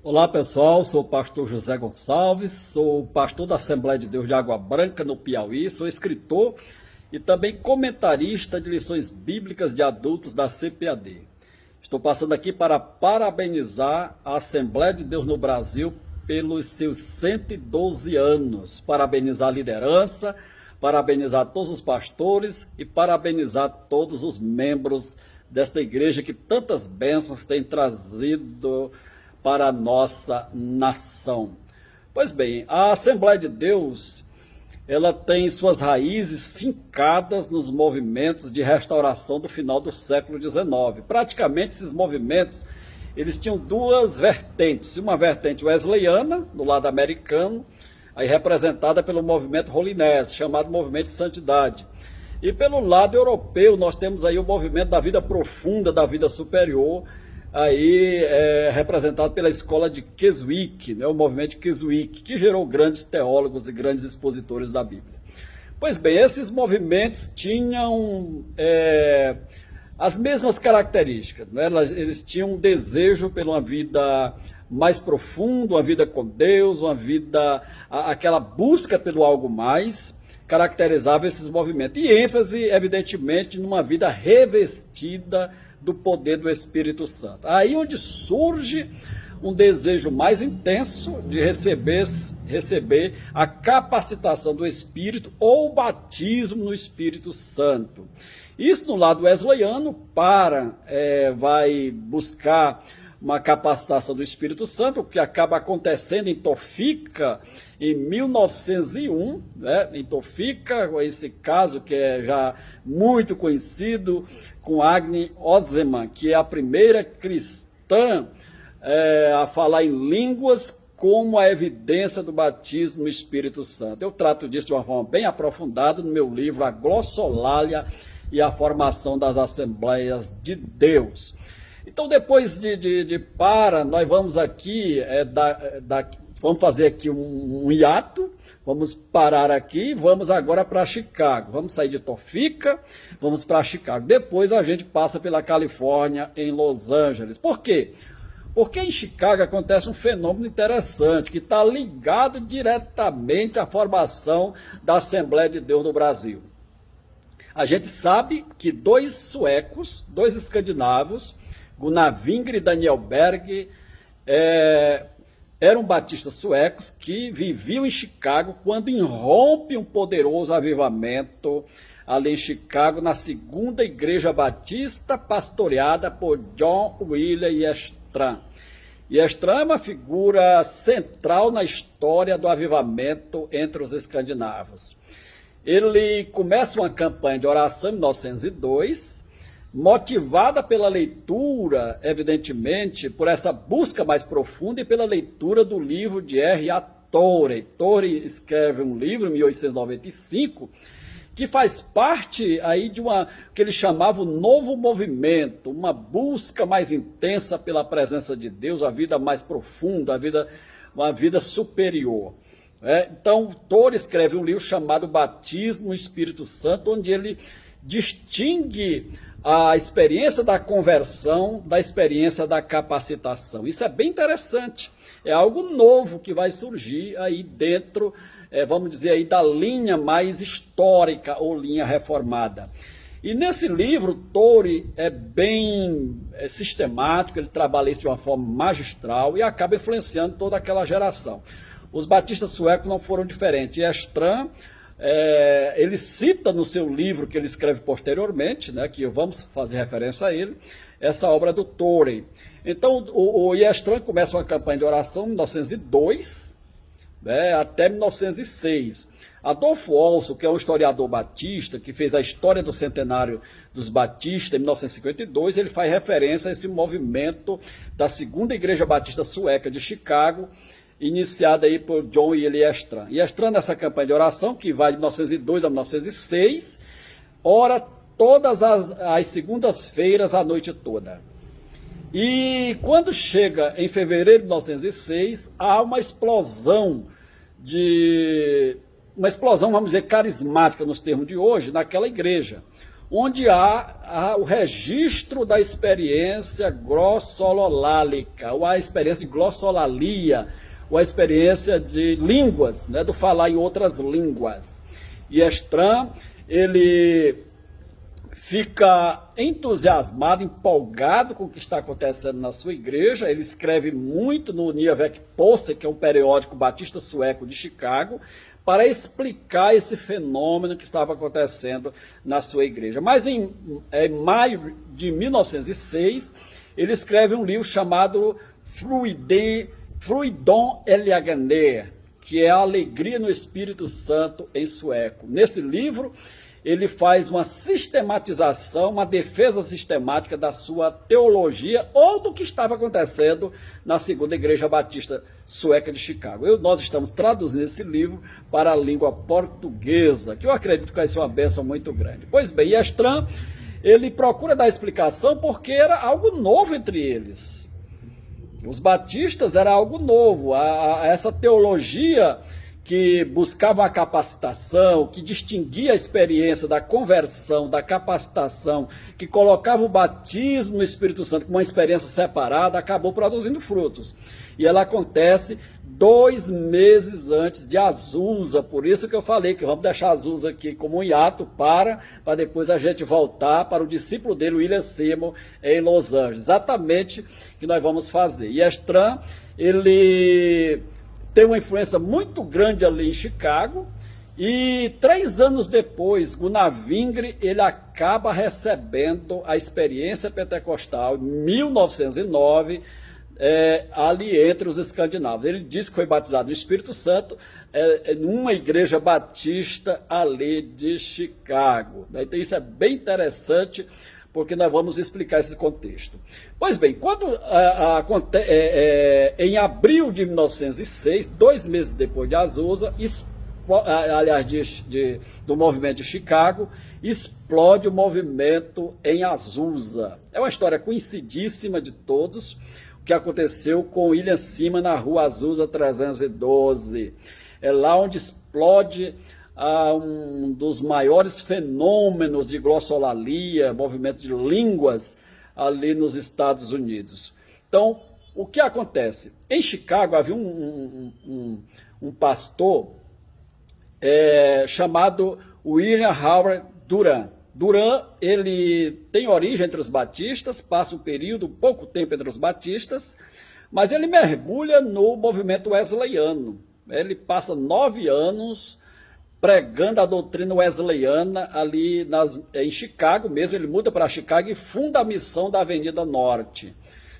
Olá pessoal, sou o pastor José Gonçalves, sou pastor da Assembleia de Deus de Água Branca, no Piauí, sou escritor e também comentarista de lições bíblicas de adultos da CPAD. Estou passando aqui para parabenizar a Assembleia de Deus no Brasil pelos seus 112 anos, parabenizar a liderança, parabenizar todos os pastores e parabenizar todos os membros desta igreja que tantas bênçãos tem trazido para a nossa nação. Pois bem, a Assembleia de Deus, ela tem suas raízes fincadas nos movimentos de restauração do final do século XIX. Praticamente esses movimentos, eles tinham duas vertentes, uma vertente wesleyana, do lado americano, aí representada pelo movimento holiness, chamado movimento de santidade. E pelo lado europeu, nós temos aí o movimento da vida profunda, da vida superior, aí representado pela escola de Keswick, né, o movimento de Keswick, que gerou grandes teólogos e grandes expositores da Bíblia. Pois bem, esses movimentos tinham as mesmas características, né? Eles tinham um desejo por uma vida mais profunda, uma vida com Deus, uma vida, aquela busca pelo algo mais, caracterizava esses movimentos. E ênfase, evidentemente, numa vida revestida do poder do Espírito Santo. Aí onde surge um desejo mais intenso de receber a capacitação do Espírito ou o batismo no Espírito Santo. Isso no lado wesleyano vai buscar uma capacitação do Espírito Santo, o que acaba acontecendo em Topeka em 1901, né? Em Topeka, esse caso que é já muito conhecido, com Agnes Ozman, que é a primeira cristã a falar em línguas como a evidência do batismo no Espírito Santo. Eu trato disso de uma forma bem aprofundada no meu livro A Glossolalia e a Formação das Assembleias de Deus. Então, depois nós vamos aqui, vamos fazer aqui um hiato, vamos parar aqui, vamos agora para Chicago. Vamos sair de Topeka, vamos para Chicago. Depois a gente passa pela Califórnia, em Los Angeles. Por quê? Porque em Chicago acontece um fenômeno interessante, que está ligado diretamente à formação da Assembleia de Deus no Brasil. A gente sabe que dois escandinavos, Gunnar Wingre e Daniel Berg, eram batistas suecos que viviam em Chicago quando irrompe um poderoso avivamento ali em Chicago, na segunda igreja batista pastoreada por John William Estram. E Estram é uma figura central na história do avivamento entre os escandinavos. Ele começa uma campanha de oração em 1902, motivada pela leitura, evidentemente, por essa busca mais profunda e pela leitura do livro de R.A. Torrey. Torrey escreve um livro, em 1895, que faz parte aí de que ele chamava o novo movimento, uma busca mais intensa pela presença de Deus, a vida mais profunda, uma vida superior. Então, Torrey escreve um livro chamado Batismo no Espírito Santo, onde ele distingue a experiência da conversão da experiência da capacitação. Isso é bem interessante, é algo novo que vai surgir aí dentro, vamos dizer aí, da linha mais histórica ou linha reformada. E nesse livro, Torrey é bem sistemático, ele trabalha isso de uma forma magistral e acaba influenciando toda aquela geração. Os batistas suecos não foram diferentes, e Estram, ele cita no seu livro que ele escreve posteriormente, né, que vamos fazer referência a ele, essa obra do Torrey. Então, o Estram começa uma campanha de oração em 1902, né, até 1906. Adolfo Olson, que é um historiador batista, que fez a história do centenário dos batistas em 1952, ele faz referência a esse movimento da segunda igreja batista sueca de Chicago, iniciada aí por John e Estram. E Estram, nessa campanha de oração, que vai de 1902 a 1906, ora todas as segundas-feiras, a noite toda. E quando chega em fevereiro de 1906, há uma explosão, vamos dizer, carismática nos termos de hoje, naquela igreja. onde há o registro da experiência glossolalálica, ou a experiência de glossolalia, ou a experiência de línguas, né, do falar em outras línguas. E Estran, ele fica entusiasmado, empolgado com o que está acontecendo na sua igreja. Ele escreve muito no Nya Vek Posse, que é um periódico batista sueco de Chicago, para explicar esse fenômeno que estava acontecendo na sua igreja. Mas em maio de 1906, ele escreve um livro chamado Fruidom Eliaganer, que é a alegria no Espírito Santo em sueco. Nesse livro, ele faz uma sistematização, uma defesa sistemática da sua teologia ou do que estava acontecendo na Segunda Igreja Batista Sueca de Chicago. Nós estamos traduzindo esse livro para a língua portuguesa, que eu acredito que vai ser uma bênção muito grande. Pois bem, Estran, ele procura dar explicação porque era algo novo entre eles. Os batistas era algo novo, essa teologia que buscava a capacitação, que distinguia a experiência da conversão, da capacitação, que colocava o batismo no Espírito Santo como uma experiência separada, acabou produzindo frutos. E ela acontece 2 meses antes de Azusa, por isso que eu falei que vamos deixar Azusa aqui como um hiato para depois a gente voltar para o discípulo dele, William Seymour, em Los Angeles. Exatamente o que nós vamos fazer. E Estran, ele tem uma influência muito grande ali em Chicago, e 3 anos depois, Gunnar Wingre, ele acaba recebendo a experiência pentecostal em 1909, ali entre os escandinavos. Ele diz que foi batizado no Espírito Santo numa igreja batista ali de Chicago. Então isso é bem interessante, porque nós vamos explicar esse contexto. Pois bem, quando em abril de 1906, 2 meses depois de Azusa, aliás, do movimento de Chicago, explode o movimento em Azusa. É uma história conhecidíssima de todos, o que aconteceu com William Seymour na rua Azusa 312. É lá onde explode um dos maiores fenômenos de glossolalia, movimento de línguas ali nos Estados Unidos. Então, o que acontece? Em Chicago havia um pastor chamado William Howard Duran. Duran, ele tem origem entre os batistas, passa pouco tempo entre os batistas, mas ele mergulha no movimento wesleyano. Ele passa 9 anos pregando a doutrina wesleyana ali em Chicago mesmo. Ele muda para Chicago e funda a missão da Avenida Norte,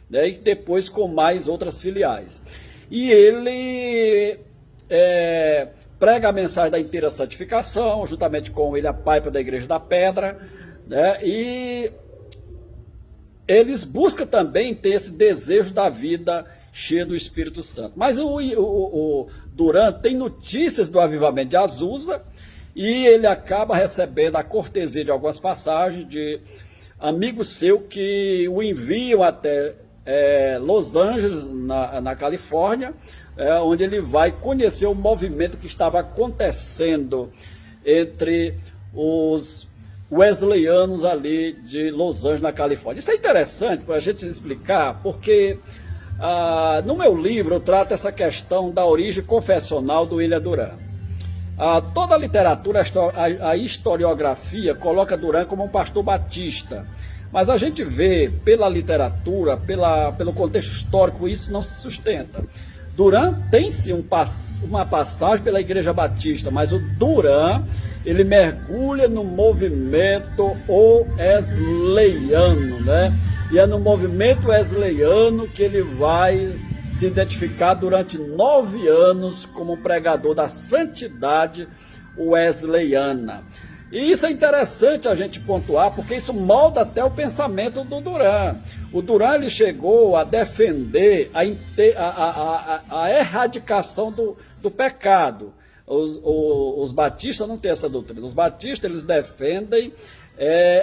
né, e depois com mais outras filiais. E ele prega a mensagem da inteira santificação, juntamente com William Piper da Igreja da Pedra, né, e eles buscam também ter esse desejo da vida cheia do Espírito Santo. Mas o Duran tem notícias do avivamento de Azusa, e ele acaba recebendo a cortesia de algumas passagens de amigos seus que o enviam até Los Angeles, na Califórnia, onde ele vai conhecer o movimento que estava acontecendo entre os wesleyanos ali de Los Angeles, na Califórnia. Isso é interessante para a gente explicar, porque no meu livro eu trato essa questão da origem confessional do William Duran. Toda a literatura, a historiografia, coloca Duran como um pastor batista, mas a gente vê pela literatura, pelo contexto histórico, isso não se sustenta. Duran tem-se uma passagem pela Igreja Batista, mas o Duran, ele mergulha no movimento wesleyano, né? E é no movimento wesleyano que ele vai se identificar durante 9 anos como pregador da santidade wesleyana. E isso é interessante a gente pontuar, porque isso molda até o pensamento do Duran. O Duran, ele chegou a defender a erradicação do pecado. Os batistas não têm essa doutrina. Os batistas, eles defendem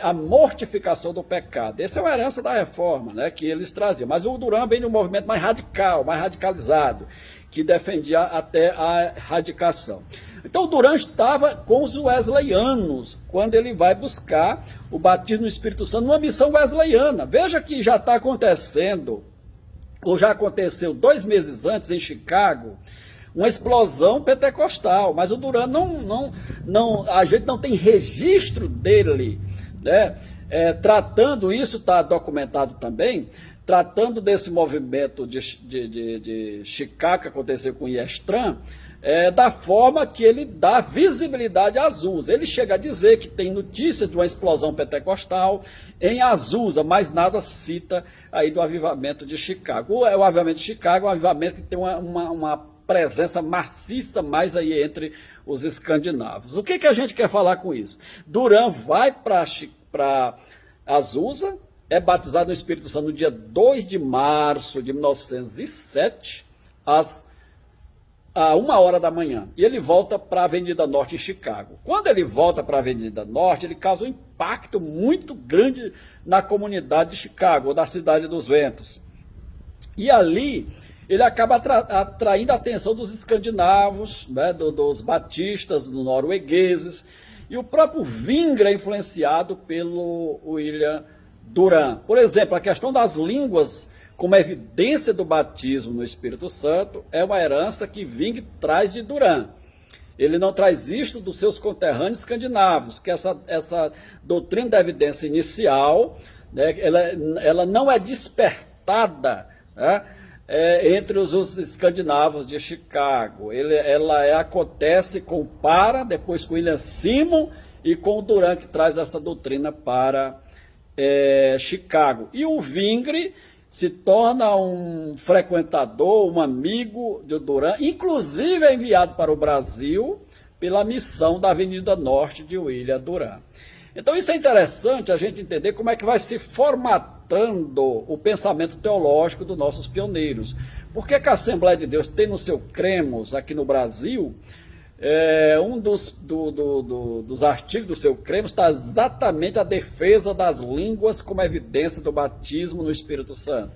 a mortificação do pecado. Essa é uma herança da reforma, né, que eles traziam. Mas o Duran vem de um movimento mais radical, mais radicalizado, que defendia até a radicação. Então o Duran estava com os wesleyanos, quando ele vai buscar o batismo no Espírito Santo, numa missão wesleyana. Veja que já está acontecendo, ou já aconteceu 2 meses antes, em Chicago, uma explosão pentecostal, mas o Duran a gente não tem registro dele, né? Tratando, isso está documentado também, tratando desse movimento de Chicago que aconteceu com Iestran, da forma que ele dá visibilidade a Azusa. Ele chega a dizer que tem notícia de uma explosão pentecostal em Azusa, mas nada cita aí do avivamento de Chicago. O avivamento de Chicago é um avivamento que tem uma presença maciça mais aí entre os escandinavos. O que a gente quer falar com isso? Duran vai para Azusa, é batizado no Espírito Santo no dia 2 de março de 1907, a 1h da manhã, e ele volta para a Avenida Norte em Chicago. Quando ele volta para a Avenida Norte, ele causa um impacto muito grande na comunidade de Chicago, ou da Cidade dos Ventos. E ali ele acaba atraindo a atenção dos escandinavos, né, dos batistas, dos noruegueses, e o próprio Wingre é influenciado pelo William Duran. Por exemplo, a questão das línguas como evidência do batismo no Espírito Santo é uma herança que Wingre traz de Duran. Ele não traz isto dos seus conterrâneos escandinavos, que essa doutrina da evidência inicial, né, ela não é despertada, né, entre os escandinavos de Chicago. Ela acontece com Para, depois com William Simon e com o Duran, que traz essa doutrina para Chicago. E o Wingre se torna um frequentador, um amigo de Duran, inclusive é enviado para o Brasil pela missão da Avenida Norte de William Duran. Então isso é interessante a gente entender como é que vai se formatando o pensamento teológico dos nossos pioneiros. Por que a Assembleia de Deus tem no seu Cremos, aqui no Brasil, um dos artigos do seu Cremos está exatamente a defesa das línguas como evidência do batismo no Espírito Santo.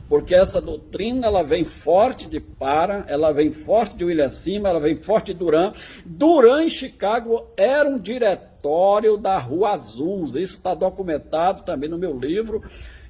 Porque essa doutrina, ela vem forte de Para, ela vem forte de William Simon, ela vem forte de Duran. Duran, em Chicago, era um diretório da Rua Azusa. Isso está documentado também no meu livro.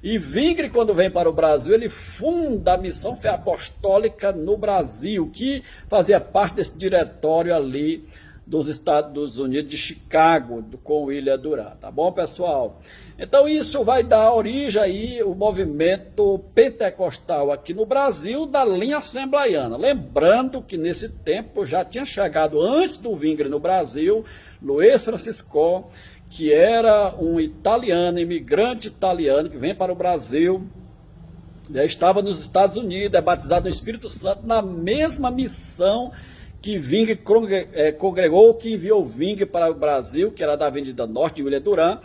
E Wingre, quando vem para o Brasil, ele funda a Missão Fé Apostólica no Brasil, que fazia parte desse diretório ali dos Estados Unidos de Chicago, com William Duran. Tá bom, pessoal? Então isso vai dar origem aí ao movimento pentecostal aqui no Brasil da linha assembleiana. Lembrando que nesse tempo já tinha chegado, antes do Wingre no Brasil, Luiz Francisco, que era um italiano, imigrante italiano, que vem para o Brasil, estava nos Estados Unidos, é batizado no Espírito Santo, na mesma missão que Wingre congregou, que enviou Wingre para o Brasil, que era da Avenida Norte de William Duran.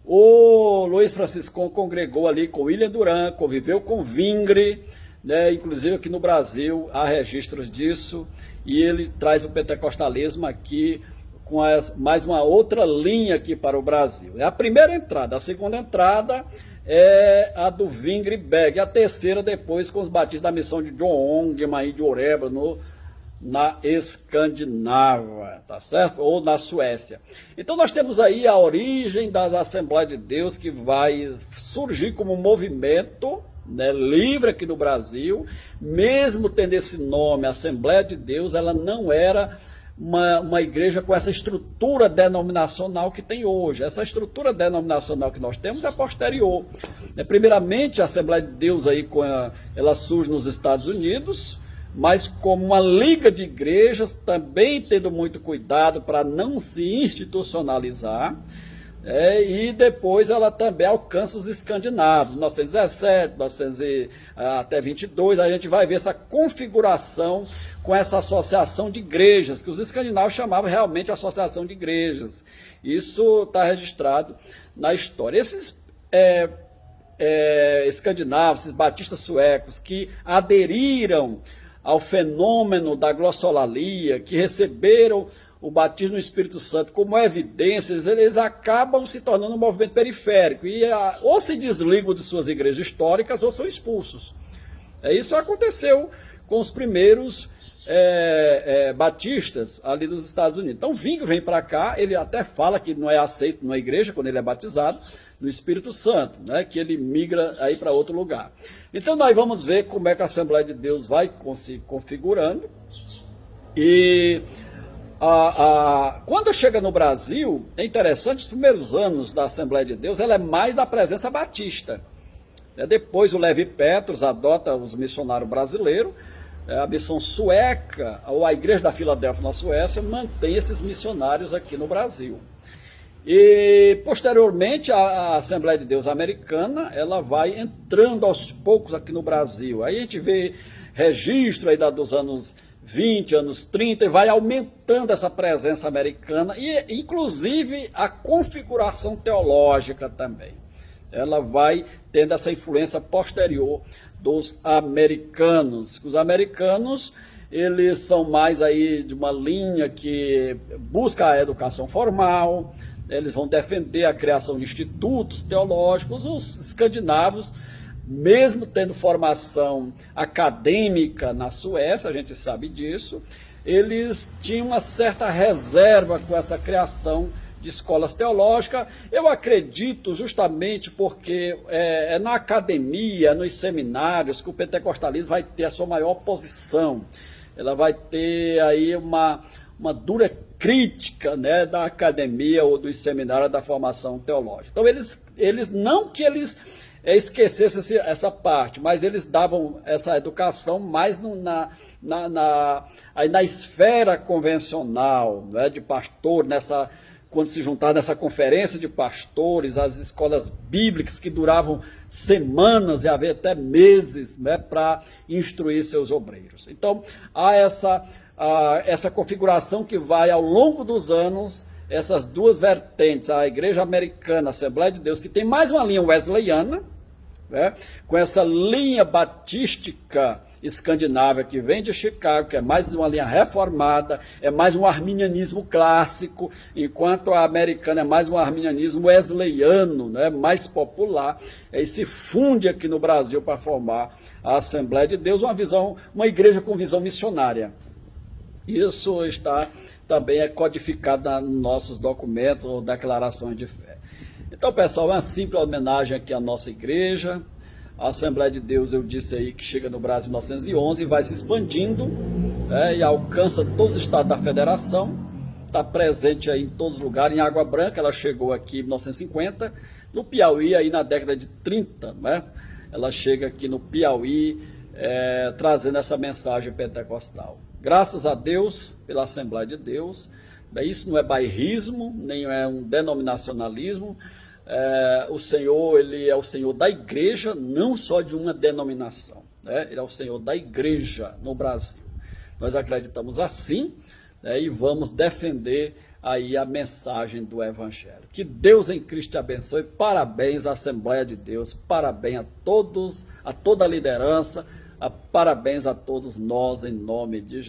O Luiz Francisco congregou ali com William Duran, conviveu com Wingre, né, inclusive aqui no Brasil há registros disso, e ele traz o pentecostalismo aqui, com mais uma outra linha aqui para o Brasil. É a primeira entrada. A segunda entrada é a do Wingre Berg. A terceira depois com os batistas da missão de John Ongeman e de Orebro na Escandinávia, tá certo? Ou na Suécia. Então nós temos aí a origem da Assembleia de Deus, que vai surgir como um movimento, né, livre aqui no Brasil. Mesmo tendo esse nome, Assembleia de Deus, ela não era uma igreja com essa estrutura denominacional que tem hoje. Essa estrutura denominacional que nós temos é posterior. Primeiramente, a Assembleia de Deus aí ela surge nos Estados Unidos, mas como uma liga de igrejas, também tendo muito cuidado para não se institucionalizar. E depois ela também alcança os escandinavos, 1917, até 22, a gente vai ver essa configuração com essa associação de igrejas, que os escandinavos chamavam realmente de associação de igrejas. Isso está registrado na história. Esses escandinavos, esses batistas suecos, que aderiram ao fenômeno da glossolalia, que receberam o batismo no Espírito Santo como evidências, eles acabam se tornando um movimento periférico e ou se desligam de suas igrejas históricas ou são expulsos. Isso aconteceu com os primeiros batistas ali nos Estados Unidos. Então, Zwingli vem para cá, ele até fala que não é aceito numa igreja quando ele é batizado no Espírito Santo, né, que ele migra aí para outro lugar. Então, nós vamos ver como é que a Assembleia de Deus vai se configurando. E quando chega no Brasil, é interessante, os primeiros anos da Assembleia de Deus, ela é mais da presença batista. Depois o Levi Petros adota os missionários brasileiros, a missão sueca, ou a Igreja da Filadélfia na Suécia, mantém esses missionários aqui no Brasil. E, posteriormente, a Assembleia de Deus americana, ela vai entrando aos poucos aqui no Brasil. Aí a gente vê registro aí dos anos 20, anos 30, e vai aumentando essa presença americana, e inclusive a configuração teológica também. Ela vai tendo essa influência posterior dos americanos. Os americanos, eles são mais aí de uma linha que busca a educação formal, eles vão defender a criação de institutos teológicos. Os escandinavos, mesmo tendo formação acadêmica na Suécia, a gente sabe disso, eles tinham uma certa reserva com essa criação de escolas teológicas. Eu acredito justamente porque é na academia, nos seminários, que o pentecostalismo vai ter a sua maior oposição. Ela vai ter aí uma dura crítica, né, da academia ou dos seminários da formação teológica. Então eles não que eles esquecessem essa parte, mas eles davam essa educação mais aí na esfera convencional, né, de pastor, quando se juntar nessa conferência de pastores, as escolas bíblicas que duravam semanas e havia até meses, né, para instruir seus obreiros. Então, há essa configuração que vai ao longo dos anos, essas duas vertentes, a Igreja Americana, a Assembleia de Deus, que tem mais uma linha wesleyana, né, com essa linha batística escandinava que vem de Chicago, que é mais uma linha reformada, é mais um arminianismo clássico, enquanto a americana é mais um arminianismo wesleyano, né, mais popular, e se funde aqui no Brasil para formar a Assembleia de Deus, uma igreja com visão missionária. Isso está também codificado nos nossos documentos ou declarações de fé. Então, pessoal, é uma simples homenagem aqui à nossa igreja. A Assembleia de Deus, eu disse aí, que chega no Brasil em 1911 e vai se expandindo, né, e alcança todos os estados da federação, está presente aí em todos os lugares. Em Água Branca, ela chegou aqui em 1950, no Piauí, aí na década de 30, né, ela chega aqui no Piauí, trazendo essa mensagem pentecostal. Graças a Deus pela Assembleia de Deus. Isso não é bairrismo, nem é um denominacionalismo. O Senhor, ele é o Senhor da igreja, não só de uma denominação, né? Ele é o Senhor da igreja no Brasil. Nós acreditamos assim, né, e vamos defender aí a mensagem do Evangelho. Que Deus em Cristo te abençoe. Parabéns à Assembleia de Deus, parabéns a todos, a toda a liderança, parabéns a todos nós, em nome de Jesus.